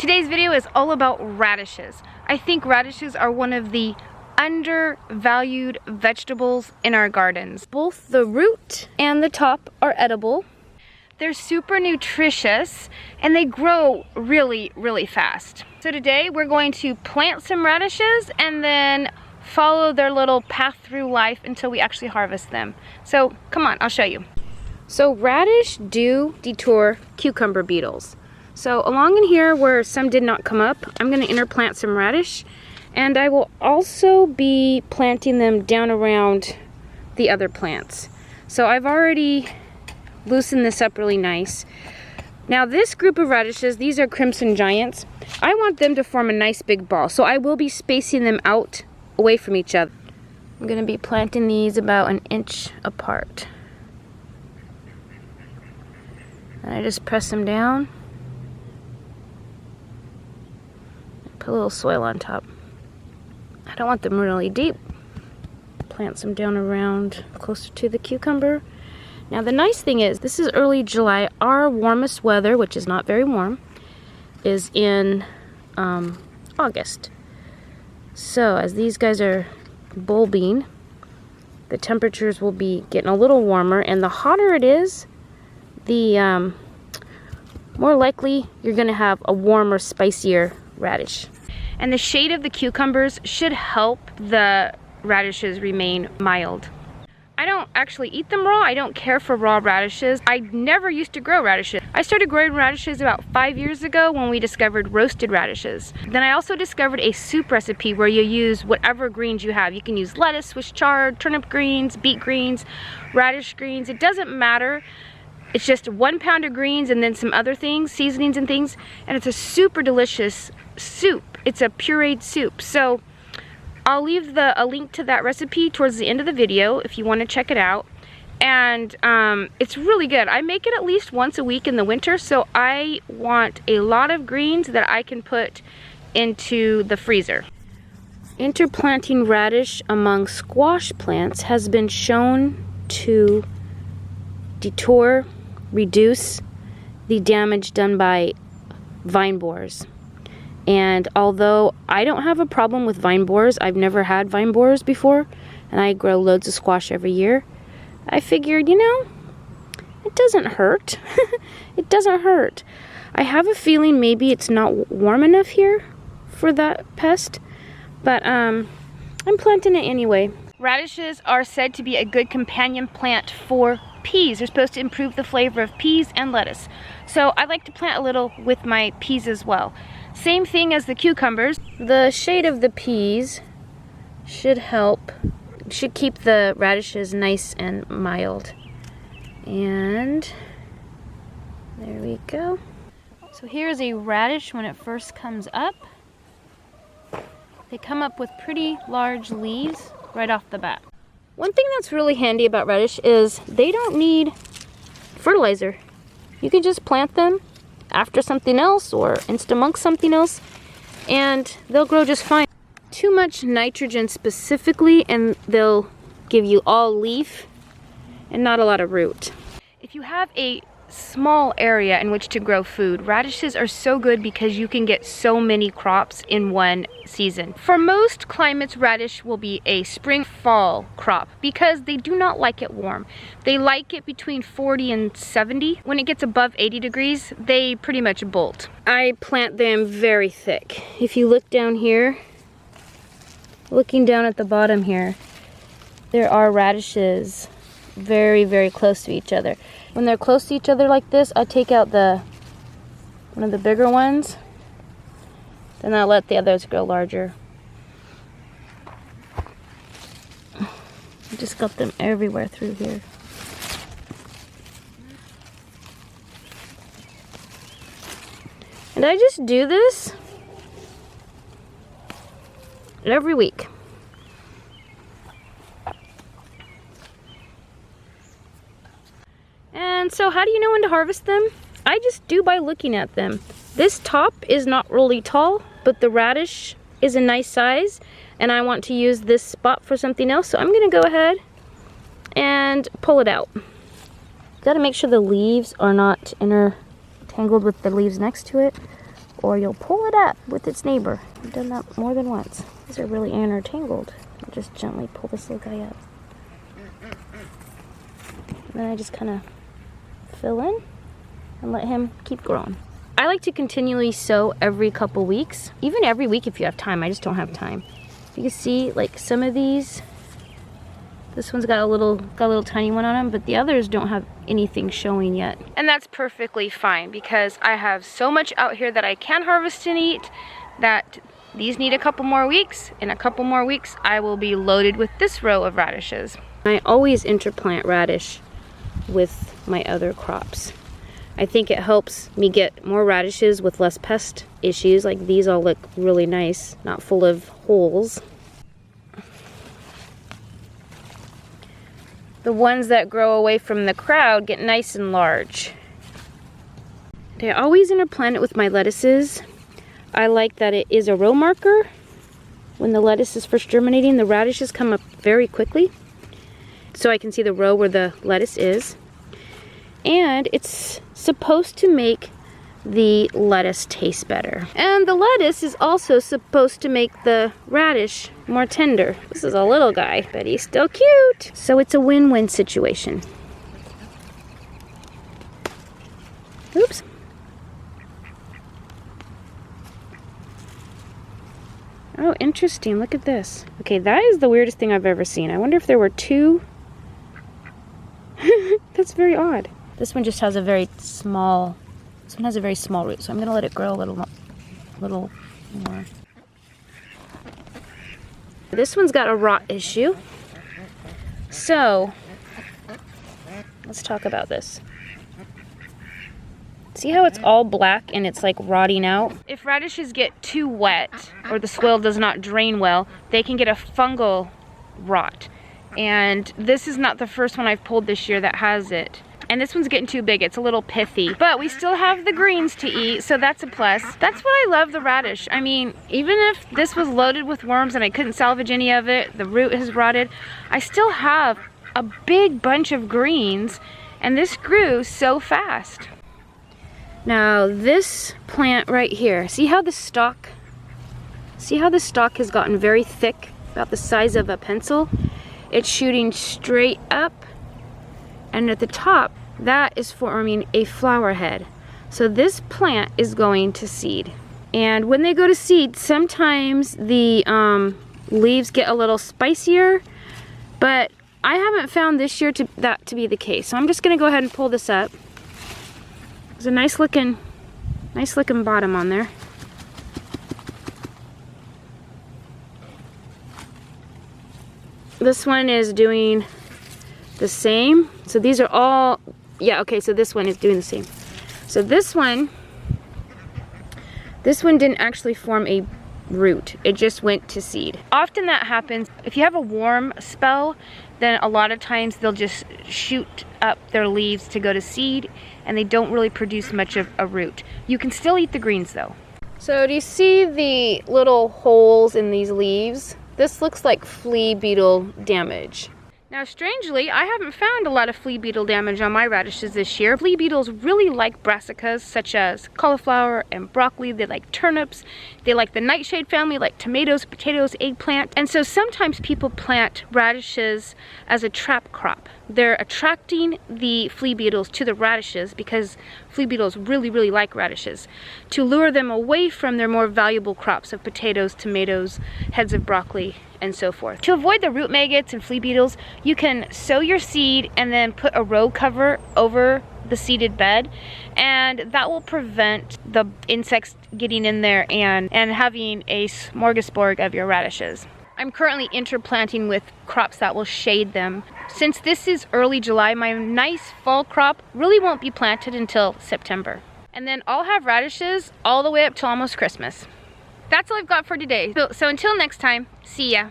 Today's video is all about radishes. I think radishes are one of the undervalued vegetables in our gardens. Both the root and the top are edible. They're super nutritious and they grow really, really fast. So today we're going to plant some radishes and then follow their little path through life until we actually harvest them. So come on, I'll show you. So radish do detour cucumber beetles. So along in here where some did not come up, I'm going to interplant some radish, and I will also be planting them down around the other plants. So I've already loosened this up really nice. Now this group of radishes, these are Crimson Giants. I want them to form a nice big ball, so I will be spacing them out away from each other. I'm going to be planting these about 1 inch apart. And I just press them down. Put a little soil on top. I don't want them really deep. Plant some down around closer to the cucumber. Now the nice thing is, this is early July. Our warmest weather, which is not very warm, is in August. So as these guys are bulbing, the temperatures will be getting a little warmer, and the hotter it is, the more likely you're going to have a warmer, spicier radish. And the shade of the cucumbers should help the radishes remain mild. I don't actually eat them raw. I don't care for raw radishes. I never used to grow radishes. I started growing radishes about 5 years ago when we discovered roasted radishes. Then I also discovered a soup recipe where you use whatever greens you have. You can use lettuce, Swiss chard, turnip greens, beet greens, radish greens. It doesn't matter. It's just 1 pound of greens and then some other things, seasonings and things, and it's a super delicious soup. It's a pureed soup. So I'll leave a link to that recipe towards the end of the video if you want to check it out. And it's really good. I make it at least once a week in the winter, so I want a lot of greens that I can put into the freezer. Interplanting radish among squash plants has been shown to detour, reduce the damage done by vine borers. And although I don't have a problem with vine borers, I've never had vine borers before, and I grow loads of squash every year, I figured, you know, it doesn't hurt. It doesn't hurt. I have a feeling maybe it's not warm enough here for that pest, but I'm planting it anyway. Radishes are said to be a good companion plant for peas. They're supposed to improve the flavor of peas and lettuce. So I like to plant a little with my peas as well. Same thing as the cucumbers. The shade of the peas should keep the radishes nice and mild. And there we go. So here's a radish when it first comes up. They come up with pretty large leaves right off the bat. One thing that's really handy about radish is they don't need fertilizer. You can just plant them after something else or amongst something else, and they'll grow just fine. Too much nitrogen specifically and they'll give you all leaf and not a lot of root. If you have a small area in which to grow food, radishes are so good because you can get so many crops in one season. For most climates, radish will be a spring-fall crop because they do not like it warm. They like it between 40 and 70. When it gets above 80 degrees, they pretty much bolt. I plant them very thick. If you look down here, looking down at the bottom here, there are radishes very, very close to each other. When they're close to each other like this, I take out one of the bigger ones, then I'll let the others grow larger. I just got them everywhere through here. And I just do this every week. And so how do you know when to harvest them? I just do by looking at them. This top is not really tall, but the radish is a nice size, and I want to use this spot for something else, so I'm gonna go ahead and pull it out. Got to make sure the leaves are not intertangled with the leaves next to it, or you'll pull it up with its neighbor. I've done that more than once. These are really intertangled. I'll just gently pull this little guy up. And then I just kind of fill in and let him keep growing. I like to continually sow every couple weeks, even every week if you have time. I just don't have time. You can see like some of these, this one's got a little tiny one on them, but the others don't have anything showing yet. And that's perfectly fine because I have so much out here that I can harvest and eat that these need a couple more weeks. In a couple more weeks, I will be loaded with this row of radishes. I always interplant radish with my other crops. I think it helps me get more radishes with less pest issues. Like these all look really nice, not full of holes. The ones that grow away from the crowd get nice and large. I always interplant it with my lettuces. I like that it is a row marker. When the lettuce is first germinating, the radishes come up very quickly. So I can see the row where the lettuce is. And it's supposed to make the lettuce taste better. And the lettuce is also supposed to make the radish more tender. This is a little guy, but he's still cute. So it's a win-win situation. Oops. Oh, interesting. Look at this. Okay, that is the weirdest thing I've ever seen. I wonder if there were two. That's very odd. This one just has a very small, this one has a very small root, so I'm gonna let it grow a little more. This one's got a rot issue. So, let's talk about this. See how it's all black and it's like rotting out? If radishes get too wet or the soil does not drain well, they can get a fungal rot. And this is not the first one I've pulled this year that has it. And this one's getting too big, it's a little pithy. But we still have the greens to eat, so that's a plus. That's what I love the radish. I mean, even if this was loaded with worms and I couldn't salvage any of it, the root has rotted, I still have a big bunch of greens, and this grew so fast. Now this plant right here, see how the stalk has gotten very thick, about the size of a pencil? It's shooting straight up, and at the top, that is forming a flower head. So this plant is going to seed. And when they go to seed, sometimes the leaves get a little spicier, but I haven't found this year that to be the case. So I'm just gonna go ahead and pull this up. There's a nice looking bottom on there. This one is doing the same. So these are all, yeah, okay, so this one is doing the same. So this one didn't actually form a root. It just went to seed. Often that happens. If you have a warm spell, then a lot of times they'll just shoot up their leaves to go to seed, and they don't really produce much of a root. You can still eat the greens though. So do you see the little holes in these leaves? This looks like flea beetle damage. Now strangely, I haven't found a lot of flea beetle damage on my radishes this year. Flea beetles really like brassicas such as cauliflower and broccoli. They like turnips. They like the nightshade family like tomatoes, potatoes, eggplant. And so sometimes people plant radishes as a trap crop. They're attracting the flea beetles to the radishes because flea beetles really, really like radishes, to lure them away from their more valuable crops of potatoes, tomatoes, heads of broccoli, and so forth. To avoid the root maggots and flea beetles, you can sow your seed and then put a row cover over the seeded bed, and that will prevent the insects getting in there and having a smorgasbord of your radishes. I'm currently interplanting with crops that will shade them. Since this is early July, my nice fall crop really won't be planted until September. And then I'll have radishes all the way up to almost Christmas. That's all I've got for today. So until next time, see ya.